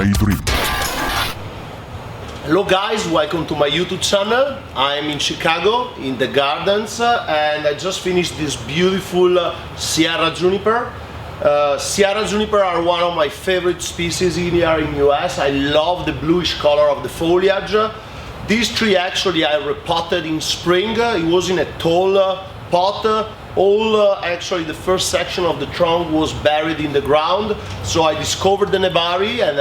I dream. Hello guys, welcome to my YouTube channel. I'm in Chicago, in the gardens, and I just finished this beautiful Sierra Juniper. Sierra Juniper are one of my favorite species here in US. I love the bluish color of the foliage. This tree actually I repotted in spring. It was in a tall pot. Actually the first section of the trunk was buried in the ground, so I discovered the nebari and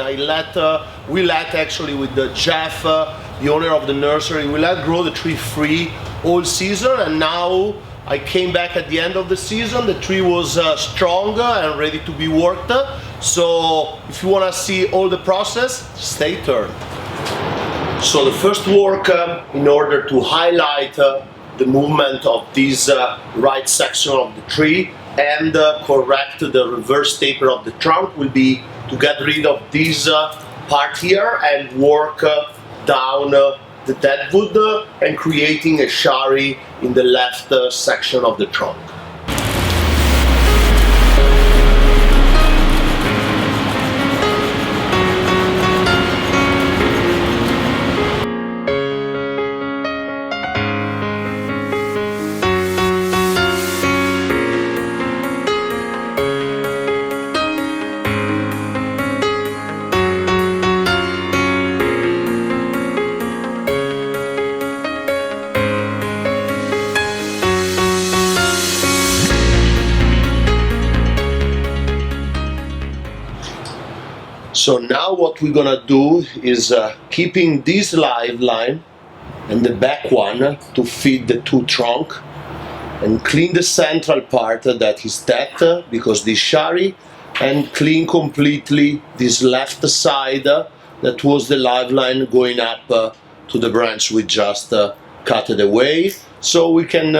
we let actually with the Jeff, the owner of the nursery, we let grow the tree free all season, and now I came back at the end of the season. The tree was strong and ready to be worked, so if you want to see all the process, stay tuned. So the first work in order to highlight the movement of this right section of the tree and correct the reverse taper of the trunk will be to get rid of this part here and work down the dead wood and creating a shari in the left section of the trunk. So now what we're gonna do is keeping this live line and the back one to feed the two trunk and clean the central part that is dead because this shari, and clean completely this left side that was the live line going up to the branch we just cut it away, so we can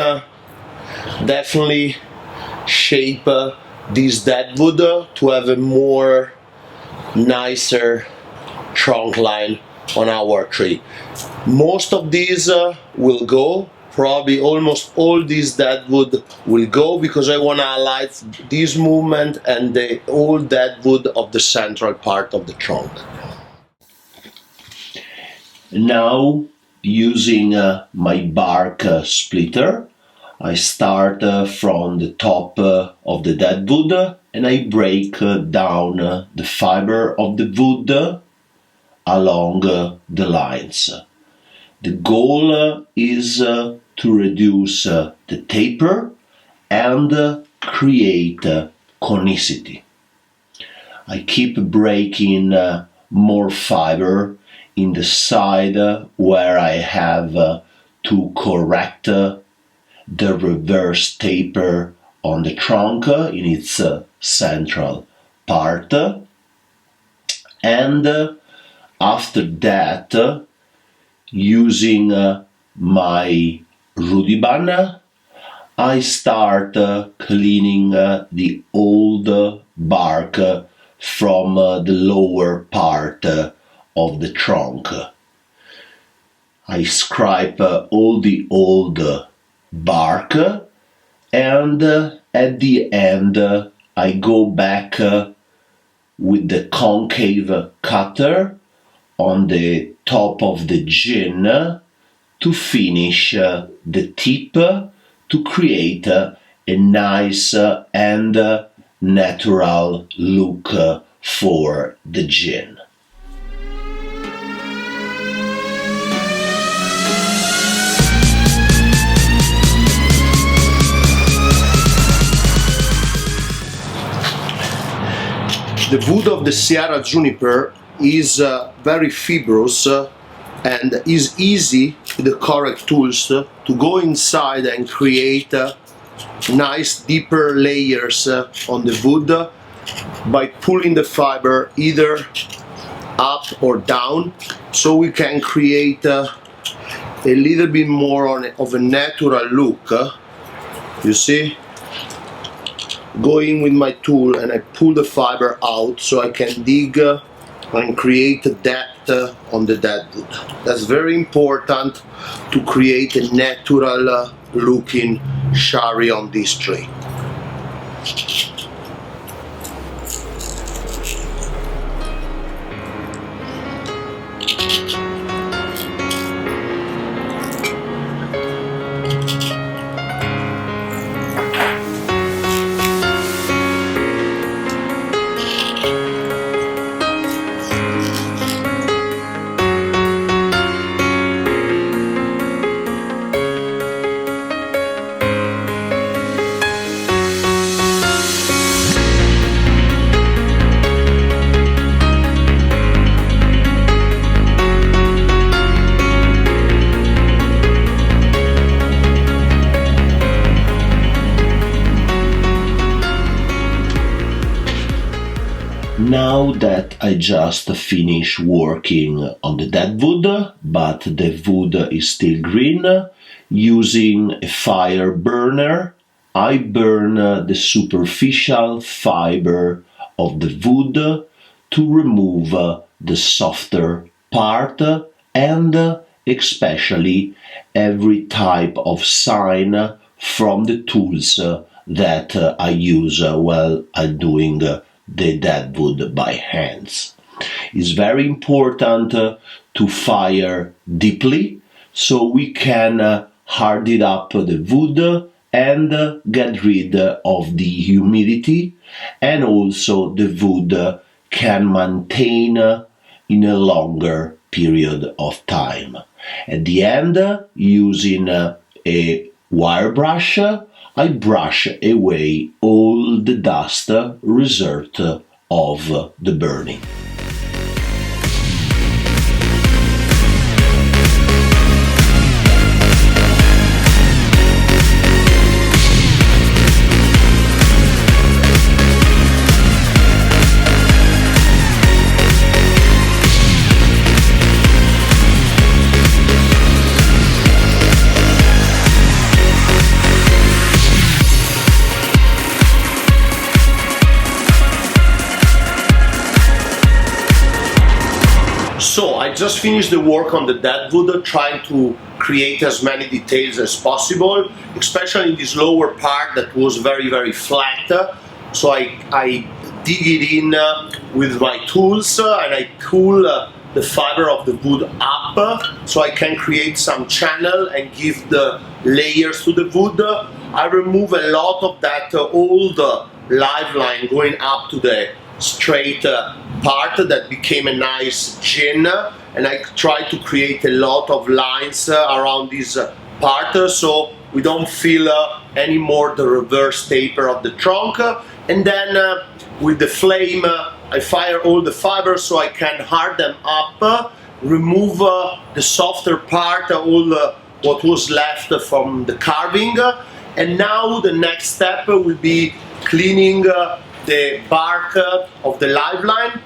definitely shape this dead wood to have a more nicer trunk line on our tree. Most of these will go, probably almost all these dead wood will go, because I want to highlight this movement and the old dead wood of the central part of the trunk. Now, using my bark splitter, I start from the top of the dead wood and I break down the fiber of the wood along the lines. The goal is to reduce the taper and create conicity. I keep breaking more fiber in the side where I have to correct the reverse taper on the trunk in its central part, and after that, using my Rudiban, I start cleaning the old bark from the lower part of the trunk. I scrape all the old bark, and at the end I go back with the concave cutter on the top of the gin to finish the tip to create a nice and natural look for the gin. The wood of the Sierra Juniper is very fibrous and is easy with the correct tools to go inside and create nice deeper layers on the wood by pulling the fiber either up or down, so we can create a little bit more of a natural look. You see? Go in with my tool and I pull the fiber out so I can dig and create a depth on the dead wood. That's very important to create a natural looking shari on this tree. Now that I just finished working on the dead wood, but the wood is still green, using a fire burner, I burn the superficial fiber of the wood to remove the softer part and especially every type of sign from the tools that I use while I'm doing the dead wood by hands. It's very important to fire deeply so we can harden up the wood and get rid of the humidity, and also the wood can maintain in a longer period of time. At the end, using a wire brush, I brush away all the dust result of the burning. So I just finished the work on the dead wood, trying to create as many details as possible, especially in this lower part that was very flat. So I dig it in with my tools and I pull the fiber of the wood up so I can create some channel and give the layers to the wood. I remove a lot of that old live line going up to the straight part that became a nice chin, and I try to create a lot of lines around this part so we don't feel anymore the reverse taper of the trunk. And then with the flame I fire all the fibers so I can harden them up, remove the softer part, all what was left from the carving. And now the next step will be cleaning the bark of the live line.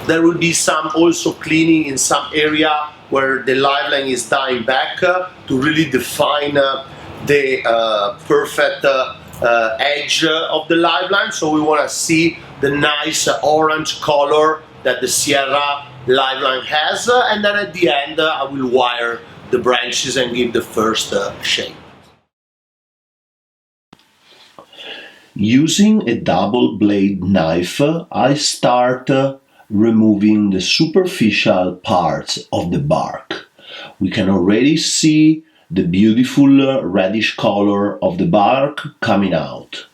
There will be some also cleaning in some area where the live line is dying back to really define the perfect edge of the live line. So we want to see the nice orange color that the Sierra live line has, and then at the end I will wire the branches and give the first shape. Using a double blade knife, I start removing the superficial parts of the bark. We can already see the beautiful reddish color of the bark coming out.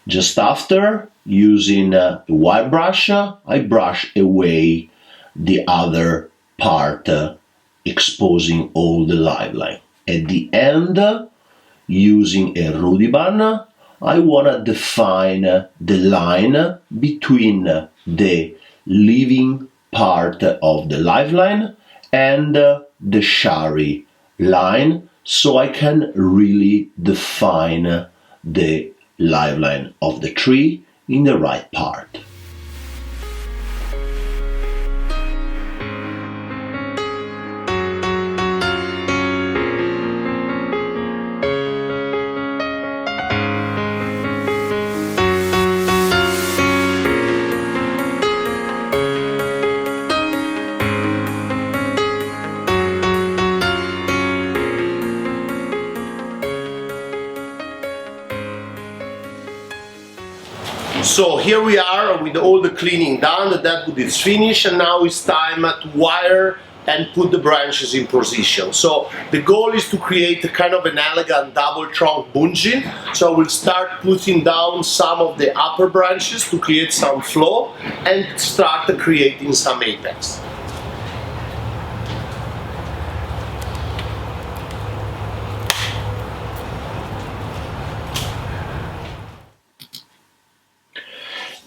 Just after, using a wire brush, I brush away the other part, exposing all the live line. At the end, using a Rudiban, I want to define the line between the living part of the live line and the shari line, so I can really define the live line of the tree in the right part. So here we are with all the cleaning done, the dead wood is finished, and now it's time to wire and put the branches in position. So the goal is to create a kind of an elegant double trunk bunjin. So we'll start putting down some of the upper branches to create some flow and start creating some apex.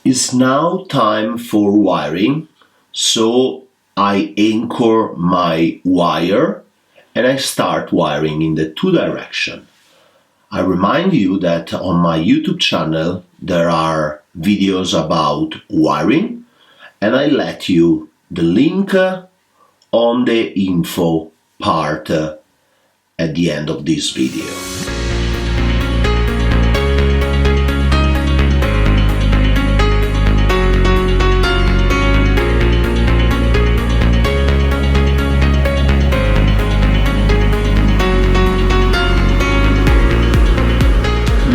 It's now time for wiring, so I anchor my wire and I start wiring in the two directions. I remind you that on my YouTube channel there are videos about wiring. and I let you the link on the info part at the end of this video.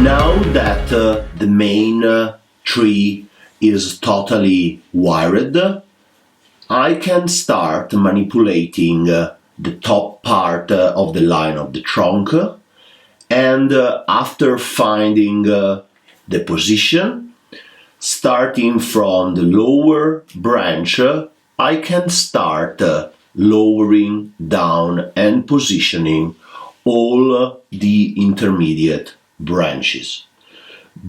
Now that the main tree is totally wired, I can start manipulating the top part of the line of the trunk, and after finding the position, starting from the lower branch, I can start lowering down and positioning all the intermediate branches.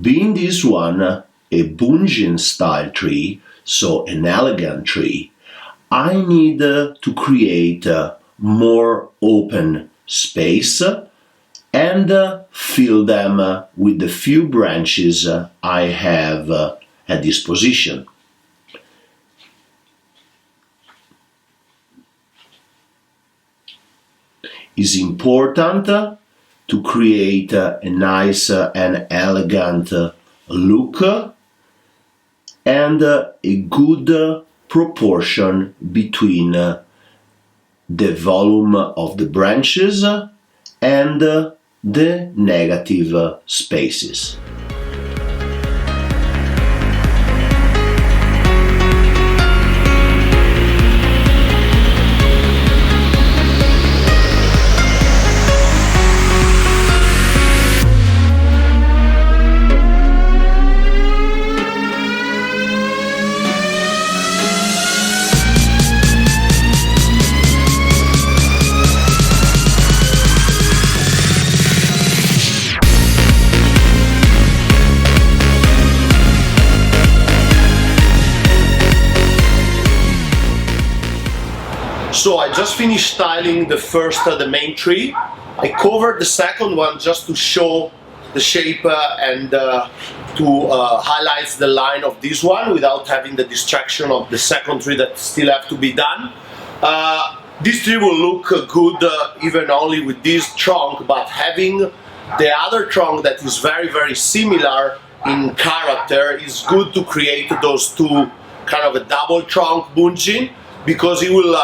Being this one a Bunjin style tree, so an elegant tree, I need to create more open space and fill them with the few branches I have at disposition. It's important to create a nice and elegant look and a good proportion between the volume of the branches and the negative spaces. So I just finished styling the main tree. I covered the second one just to show the shape and to highlight the line of this one without having the distraction of the second tree that still have to be done. This tree will look good even only with this trunk, but having the other trunk that is very similar in character is good to create those two kind of a double trunk bunjin, because it will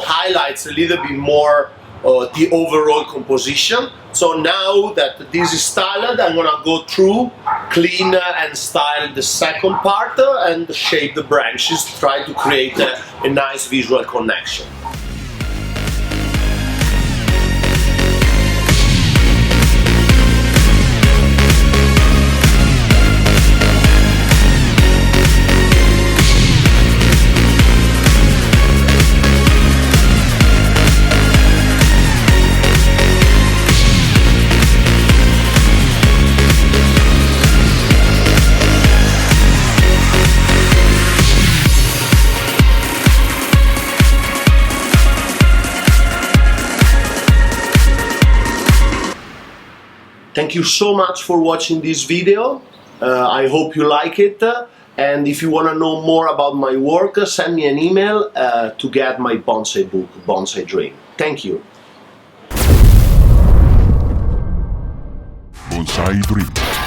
highlights a little bit more the overall composition. So now that this is styled, I'm gonna go through, clean and style the second part and shape the branches, try to create a nice visual connection. Thank you so much for watching this video. I hope you like it. And if you want to know more about my work, send me an email to get my bonsai book, Bonsai Dream. Thank you. Bonsai Dream.